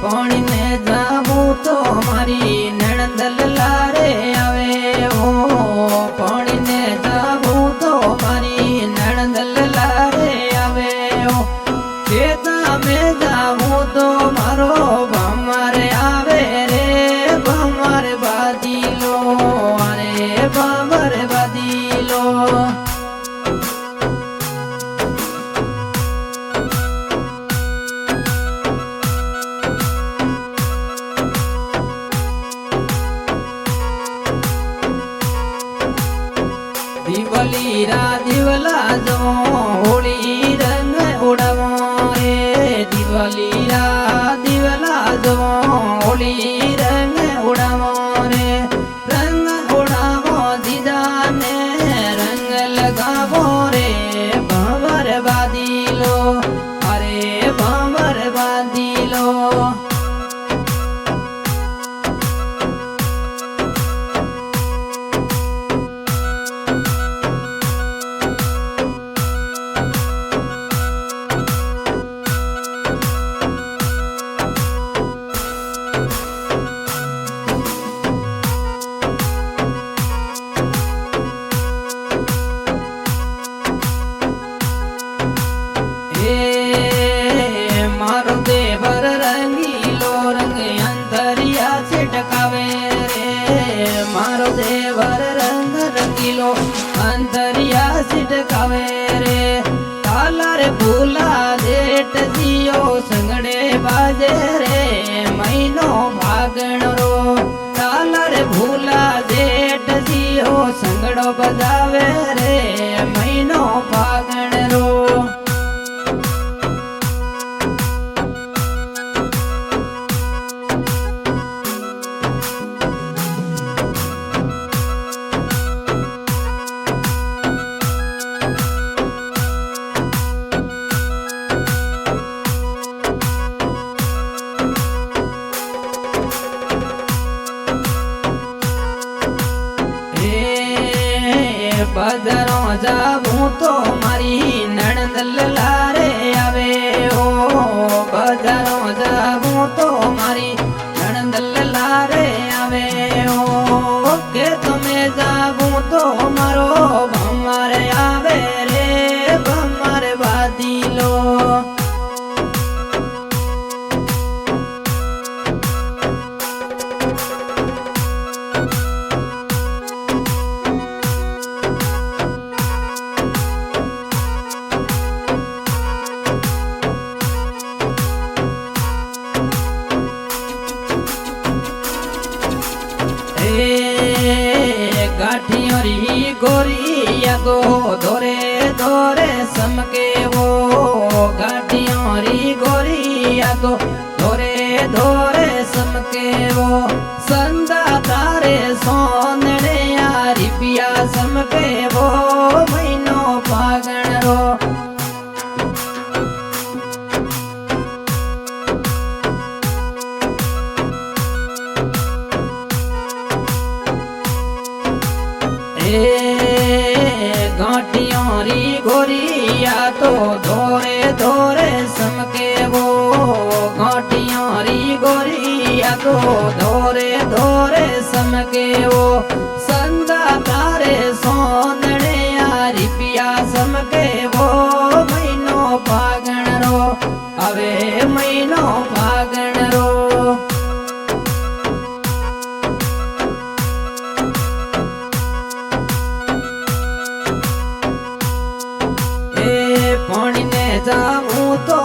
પાણી ને જાવું તો મારી નણંદ લારે આવે ઓ પાણી ને જાવું તો મારી નણંદ લારે આવે ઓ ખેતા મે જાવું તો મારો ભમર આવે રે ભમર બાદીલો અરે ભમર બાદીલો दिवलीरा दिवला जो होली रंग उड़ावो रे दिवलीरा दिवला जो होली रंग उड़ावो रे रंग उड़ावो दीदा ने रंग लगावो रे भंवर बादीलो अरे भंवर बादीलो मारो देवर रंगीलो रंग अंतरिया छिटकावे रे मारो देवर रंग रंगीलो अंतरिया छिटकावे रे काला रे भूला जेठ जियो संगड़े बाजे रे महीनो भागण रो काला रे भूला जेठ जियो संगड़ो बजावे रे महीनो भागण रो बजारों जाऊं तो मारी नणंद लारे आवे ओ बजारों जाऊं तो मारी नणंद लारे आवे ओ के तुम्हें जाऊं तो मारो भमर आवे रे भमर बादीलो गाठियोरी गोरिया तो धोरे धोरे समके वो गाठियोरी गोरिया तो धोरे धोरे समके वो संदा तारे सोनड़े यारी पिया समके वो महीनो फागण रो गाठियोरी गोरिया तो धोरे धोरे समके वो गाठियोरी गोरिया तो धोरे धोरे समके वो संदा तारे सोनड़े यारी पिया समके वो महीनो फागण रो अवे महीनो फागण रो पानी ने जाऊं तो